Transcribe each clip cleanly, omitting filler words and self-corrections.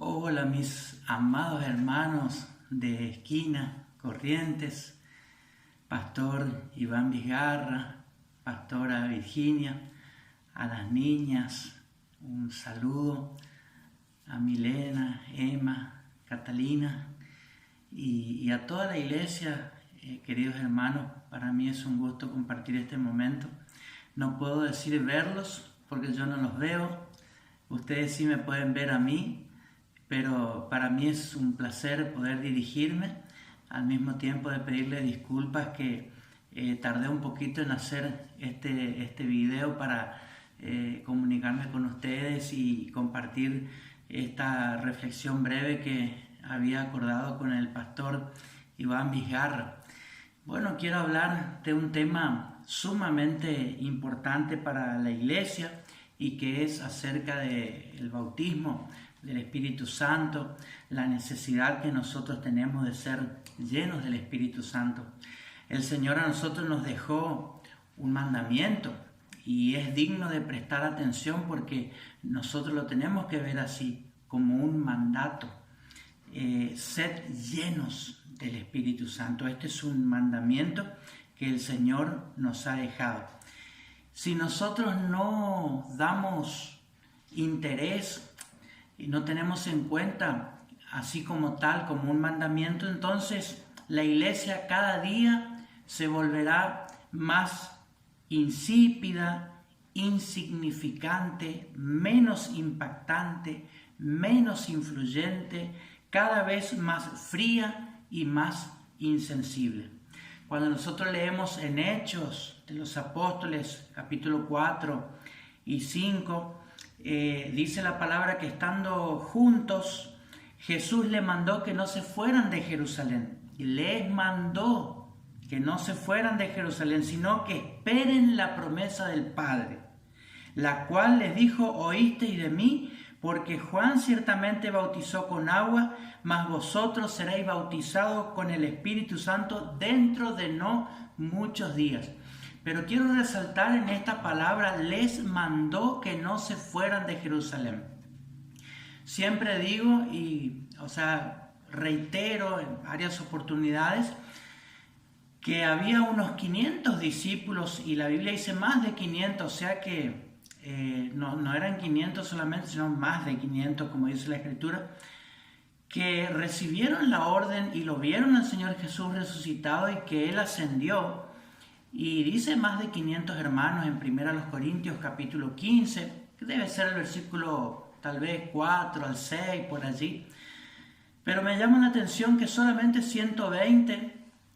Hola mis amados hermanos de Esquina, Corrientes, Pastor Iván Vizgarra, Pastora Virginia, a las niñas, un saludo, a Milena, Emma, Catalina y a toda la iglesia, queridos hermanos. Para mí es un gusto compartir este momento. No puedo decir verlos porque yo no los veo, ustedes sí me pueden ver a mí, pero para mí es un placer poder dirigirme, al mismo tiempo de pedirle disculpas que tardé un poquito en hacer este video para comunicarme con ustedes y compartir esta reflexión breve que había acordado con el pastor Iván Vizgarra. Bueno, quiero hablar de un tema sumamente importante para la iglesia y que es acerca del bautismo del Espíritu Santo, la necesidad que nosotros tenemos de ser llenos del Espíritu Santo. El Señor a nosotros nos dejó un mandamiento y es digno de prestar atención porque nosotros lo tenemos que ver así, como un mandato. Sed llenos del Espíritu Santo. Este es un mandamiento que el Señor nos ha dejado. Si nosotros no damos interés y no tenemos en cuenta así como tal, como un mandamiento, entonces la iglesia cada día se volverá más insípida, insignificante, menos impactante, menos influyente, cada vez más fría y más insensible. Cuando nosotros leemos en Hechos de los Apóstoles, capítulo 4 y 5, dice la palabra que estando juntos, Jesús le mandó que no se fueran de Jerusalén. Les mandó que no se fueran de Jerusalén, sino que esperen la promesa del Padre, la cual les dijo: oísteis de mí, porque Juan ciertamente bautizó con agua, mas vosotros seréis bautizados con el Espíritu Santo dentro de no muchos días. Pero quiero resaltar en esta palabra: les mandó que no se fueran de Jerusalén. Siempre digo reitero en varias oportunidades que había unos 500 discípulos y la Biblia dice más de 500, o sea que no eran 500 solamente, sino más de 500, como dice la Escritura, que recibieron la orden y lo vieron al Señor Jesús resucitado y que Él ascendió. Y dice más de 500 hermanos en 1 Corintios capítulo 15, que debe ser el versículo tal vez 4 al 6, por allí. Pero me llama la atención que solamente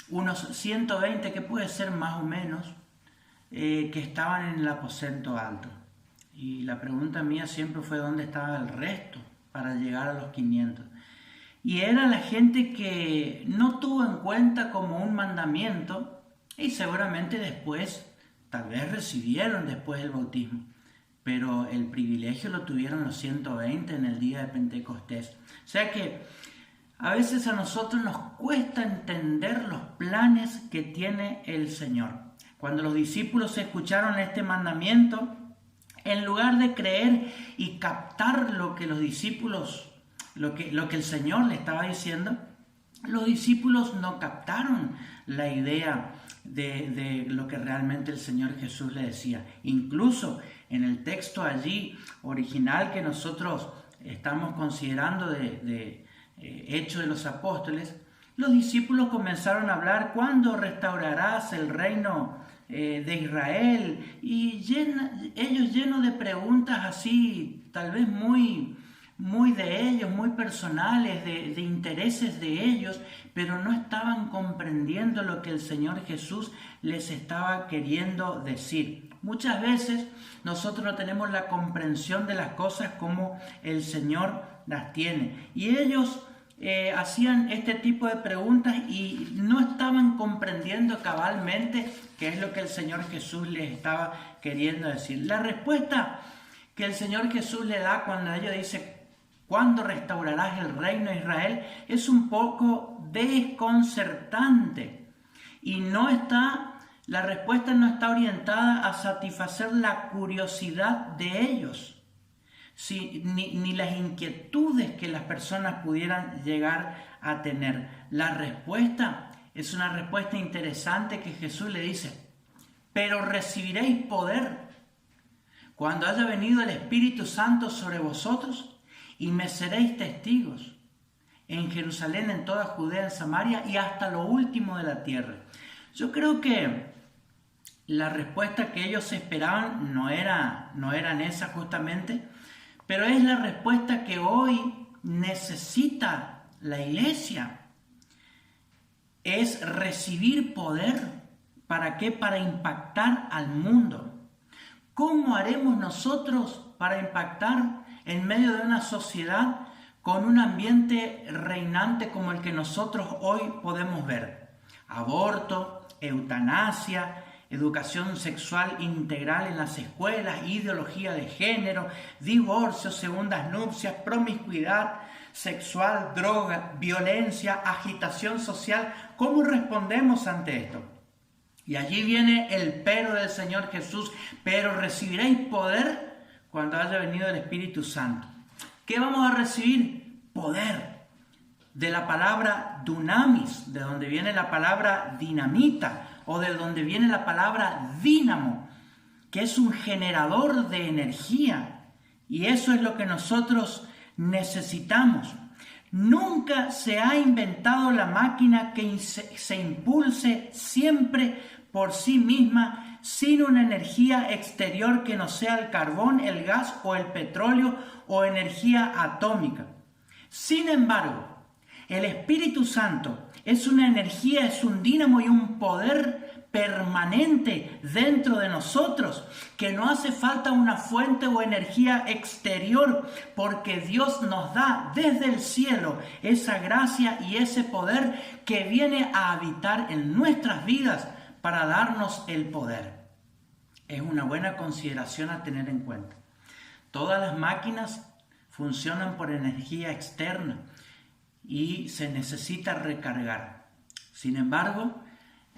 unos 120, que puede ser más o menos, que estaban en el aposento alto. Y la pregunta mía siempre fue: ¿dónde estaba el resto para llegar a los 500? Y era la gente que no tuvo en cuenta como un mandamiento y seguramente después, tal vez recibieron después el bautismo, pero el privilegio lo tuvieron los 120 en el día de Pentecostés. O sea que a veces a nosotros nos cuesta entender los planes que tiene el Señor. Cuando los discípulos escucharon este mandamiento, en lugar de creer y captar lo que los discípulos, lo que el Señor le estaba diciendo, los discípulos no captaron la idea de lo que realmente el Señor Jesús le decía. Incluso en el texto allí original que nosotros estamos considerando de Hechos de los Apóstoles, los discípulos comenzaron a hablar: ¿cuándo restaurarás el reino de Israel? Y ellos llenos de preguntas así, tal vez muy de ellos, muy personales, de intereses de ellos, pero no estaban comprendiendo lo que el Señor Jesús les estaba queriendo decir. Muchas veces nosotros no tenemos la comprensión de las cosas como el Señor las tiene. Y ellos hacían este tipo de preguntas y no estaban comprendiendo cabalmente qué es lo que el Señor Jesús les estaba queriendo decir. La respuesta que el Señor Jesús le da cuando ellos dicen: ¿cuándo restaurarás el reino de Israel?, es un poco desconcertante y la respuesta no está orientada a satisfacer la curiosidad de ellos, ni las inquietudes que las personas pudieran llegar a tener. La respuesta es una respuesta interesante que Jesús le dice: pero recibiréis poder cuando haya venido el Espíritu Santo sobre vosotros, y me seréis testigos en Jerusalén, en toda Judea, en Samaria y hasta lo último de la tierra. Yo creo que la respuesta que ellos esperaban no eran esa justamente, pero es la respuesta que hoy necesita la iglesia. Es recibir poder. ¿Para qué? Para impactar al mundo. ¿Cómo haremos nosotros para impactar en medio de una sociedad con un ambiente reinante como el que nosotros hoy podemos ver? Aborto, eutanasia, educación sexual integral en las escuelas, ideología de género, divorcio, segundas nupcias, promiscuidad sexual, droga, violencia, agitación social. ¿Cómo respondemos ante esto? Y allí viene el pero del Señor Jesús: pero recibiréis poder cuando haya venido el Espíritu Santo. ¿Qué vamos a recibir? Poder. De la palabra dunamis, de donde viene la palabra dinamita, o de donde viene la palabra dínamo, que es un generador de energía. Y eso es lo que nosotros necesitamos. Nunca se ha inventado la máquina que se impulse siempre por sí misma, sin una energía exterior que no sea el carbón, el gas o el petróleo o energía atómica. Sin embargo, el Espíritu Santo es una energía, es un dínamo y un poder permanente dentro de nosotros, que no hace falta una fuente o energía exterior, porque Dios nos da desde el cielo esa gracia y ese poder que viene a habitar en nuestras vidas para darnos el poder. Es una buena consideración a tener en cuenta. Todas las máquinas funcionan por energía externa y se necesita recargar. Sin embargo,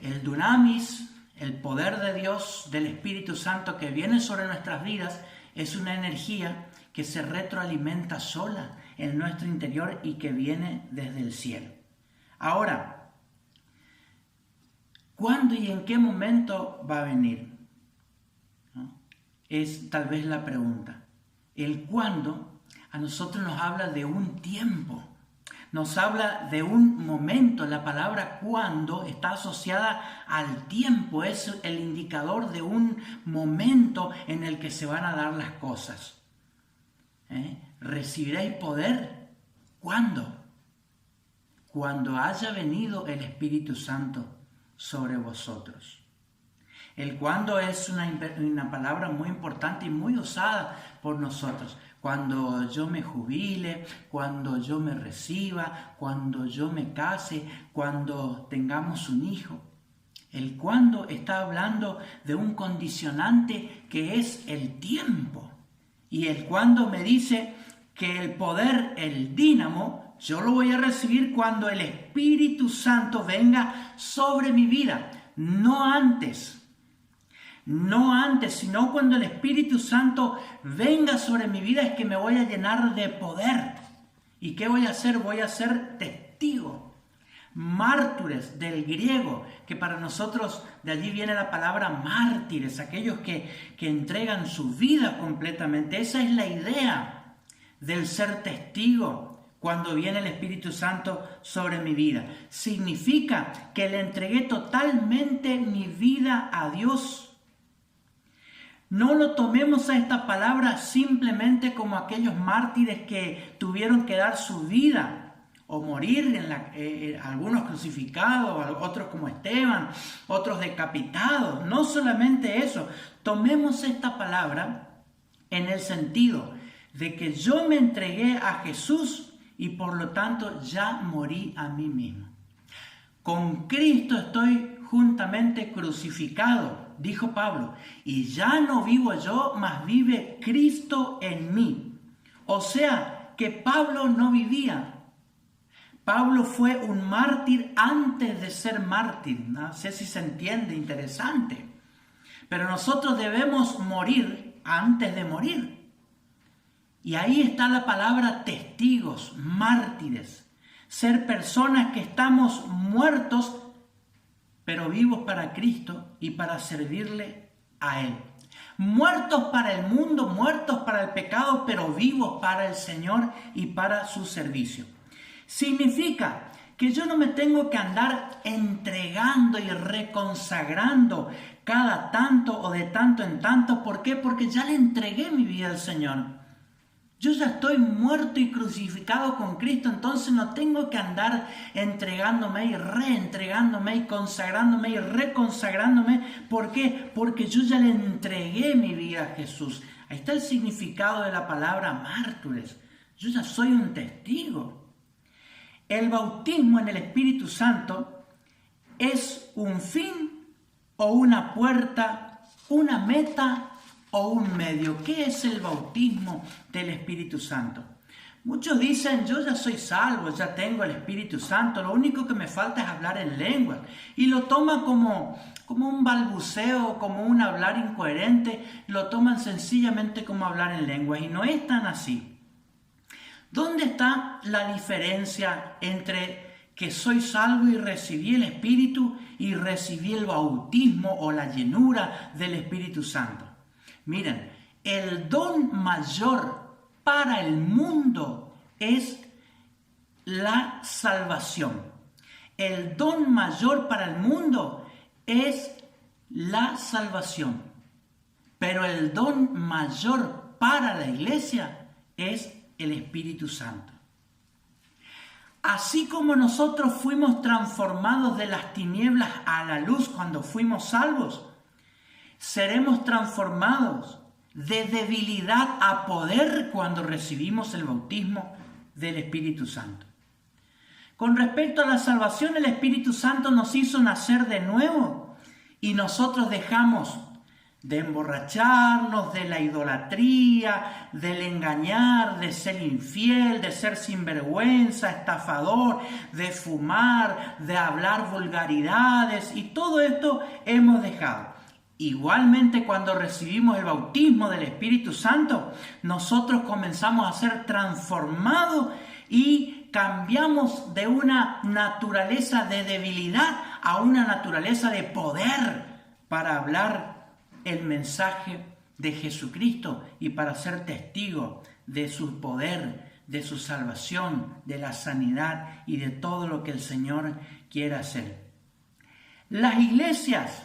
el dunamis, el poder de Dios, del Espíritu Santo que viene sobre nuestras vidas, es una energía que se retroalimenta sola en nuestro interior y que viene desde el cielo. Ahora, ¿cuándo y en qué momento va a venir? ¿No? Es tal vez la pregunta. El cuándo a nosotros nos habla de un tiempo. Nos habla de un momento. La palabra cuando está asociada al tiempo. Es el indicador de un momento en el que se van a dar las cosas. ¿Recibiréis poder? ¿Cuándo? Cuando haya venido el Espíritu Santo sobre vosotros. El cuándo es una palabra muy importante y muy usada por nosotros. Cuando yo me jubile, cuando yo me reciba, cuando yo me case, cuando tengamos un hijo. El cuándo está hablando de un condicionante que es el tiempo. Y el cuándo me dice que el poder, el dínamo, yo lo voy a recibir cuando el Espíritu Santo venga sobre mi vida. No antes. No antes, sino cuando el Espíritu Santo venga sobre mi vida es que me voy a llenar de poder. ¿Y qué voy a hacer? Voy a ser testigo. Mártires, del griego, que para nosotros de allí viene la palabra mártires, aquellos que entregan su vida completamente. Esa es la idea del ser testigo cuando viene el Espíritu Santo sobre mi vida. Significa que le entregué totalmente mi vida a Dios. No lo tomemos a esta palabra simplemente como aquellos mártires que tuvieron que dar su vida o morir, algunos crucificados, otros como Esteban, otros decapitados. No solamente eso, tomemos esta palabra en el sentido de que yo me entregué a Jesús y por lo tanto ya morí a mí mismo. Con Cristo estoy juntamente crucificado, dijo Pablo, y ya no vivo yo, mas vive Cristo en mí. O sea, que Pablo no vivía. Pablo fue un mártir antes de ser mártir. No sé si se entiende, interesante. Pero nosotros debemos morir antes de morir. Y ahí está la palabra testigos, mártires. Ser personas que estamos muertos, pero vivos para Cristo y para servirle a Él. Muertos para el mundo, muertos para el pecado, pero vivos para el Señor y para su servicio. Significa que yo no me tengo que andar entregando y reconsagrando cada tanto o de tanto en tanto. ¿Por qué? Porque ya le entregué mi vida al Señor. Yo ya estoy muerto y crucificado con Cristo, entonces no tengo que andar entregándome y reentregándome y consagrándome y reconsagrándome. ¿Por qué? Porque yo ya le entregué mi vida a Jesús. Ahí está el significado de la palabra mártires. Yo ya soy un testigo. El bautismo en el Espíritu Santo es un fin o una puerta, una meta o un medio. ¿Qué es el bautismo del Espíritu Santo? Muchos dicen, yo ya soy salvo, ya tengo el Espíritu Santo, lo único que me falta es hablar en lengua. Y lo toman como un balbuceo, como un hablar incoherente, lo toman sencillamente como hablar en lengua. Y no es tan así. ¿Dónde está la diferencia entre que soy salvo y recibí el Espíritu y recibí el bautismo o la llenura del Espíritu Santo? Miren, el don mayor para el mundo es la salvación. El don mayor para el mundo es la salvación. Pero el don mayor para la iglesia es el Espíritu Santo. Así como nosotros fuimos transformados de las tinieblas a la luz cuando fuimos salvos, seremos transformados de debilidad a poder cuando recibimos el bautismo del Espíritu Santo. Con respecto a la salvación, el Espíritu Santo nos hizo nacer de nuevo y nosotros dejamos de emborracharnos, de la idolatría, del engañar, de ser infiel, de ser sinvergüenza, estafador, de fumar, de hablar vulgaridades, y todo esto hemos dejado. Igualmente, cuando recibimos el bautismo del Espíritu Santo, nosotros comenzamos a ser transformados y cambiamos de una naturaleza de debilidad a una naturaleza de poder para hablar el mensaje de Jesucristo y para ser testigo de su poder, de su salvación, de la sanidad y de todo lo que el Señor quiere hacer. Las iglesias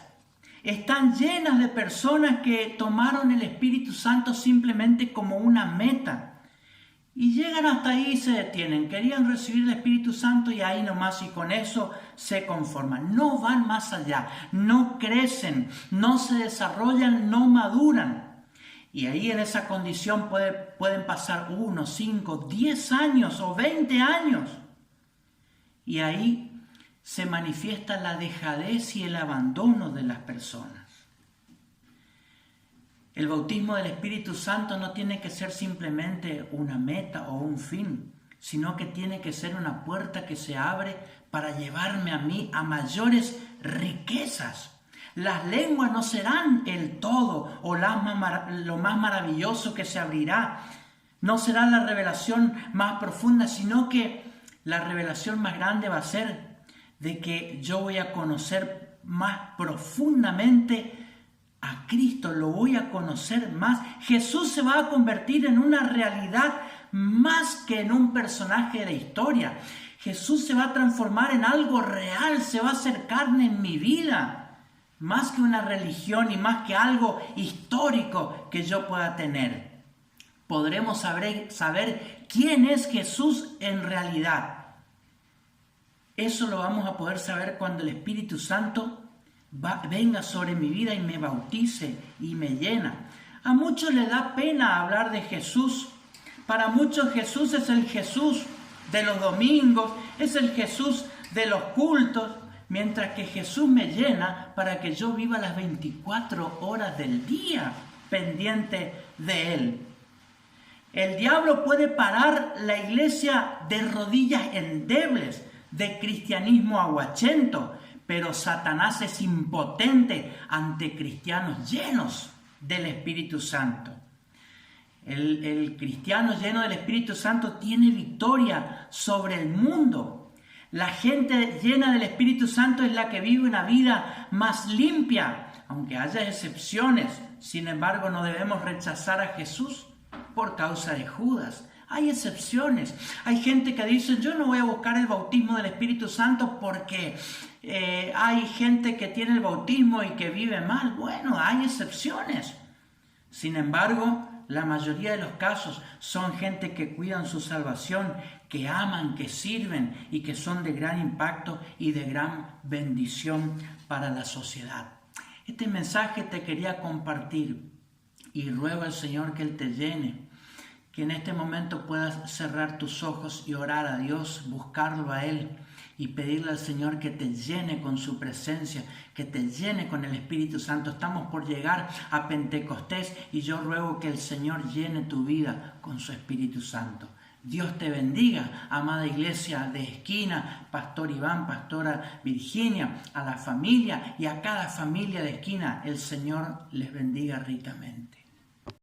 están llenas de personas que tomaron el Espíritu Santo simplemente como una meta. Y llegan hasta ahí y se detienen. Querían recibir el Espíritu Santo y ahí nomás, y con eso se conforman. No van más allá, no crecen, no se desarrollan, no maduran. Y ahí en esa condición pueden pasar 1, 5, 10 años o 20 años. Y ahí se manifiesta la dejadez y el abandono de las personas. El bautismo del Espíritu Santo no tiene que ser simplemente una meta o un fin, sino que tiene que ser una puerta que se abre para llevarme a mí a mayores riquezas. Las lenguas no serán el todo o lo más maravilloso que se abrirá. No será la revelación más profunda, sino que la revelación más grande va a ser de que yo voy a conocer más profundamente a Cristo, lo voy a conocer más. Jesús se va a convertir en una realidad más que en un personaje de historia. Jesús se va a transformar en algo real, se va a hacer carne en mi vida, más que una religión y más que algo histórico que yo pueda tener. Podremos saber quién es Jesús en realidad. Eso lo vamos a poder saber cuando el Espíritu Santo venga sobre mi vida y me bautice y me llena. A muchos les da pena hablar de Jesús. Para muchos Jesús es el Jesús de los domingos, es el Jesús de los cultos, mientras que Jesús me llena para que yo viva las 24 horas del día pendiente de Él. El diablo puede parar la iglesia de rodillas endebles, de cristianismo aguachento, pero Satanás es impotente ante cristianos llenos del Espíritu Santo. El cristiano lleno del Espíritu Santo tiene victoria sobre el mundo. La gente llena del Espíritu Santo es la que vive una vida más limpia, aunque haya excepciones. Sin embargo, no debemos rechazar a Jesús por causa de Judas. Hay excepciones. Hay gente que dice, yo no voy a buscar el bautismo del Espíritu Santo porque hay gente que tiene el bautismo y que vive mal. Bueno, hay excepciones. Sin embargo, la mayoría de los casos son gente que cuidan su salvación, que aman, que sirven y que son de gran impacto y de gran bendición para la sociedad. Este mensaje te quería compartir y ruego al Señor que Él te llene, que en este momento puedas cerrar tus ojos y orar a Dios, buscarlo a Él y pedirle al Señor que te llene con su presencia, que te llene con el Espíritu Santo. Estamos por llegar a Pentecostés y yo ruego que el Señor llene tu vida con su Espíritu Santo. Dios te bendiga, amada iglesia de Esquina, Pastor Iván, Pastora Virginia, a la familia y a cada familia de Esquina. El Señor les bendiga ricamente.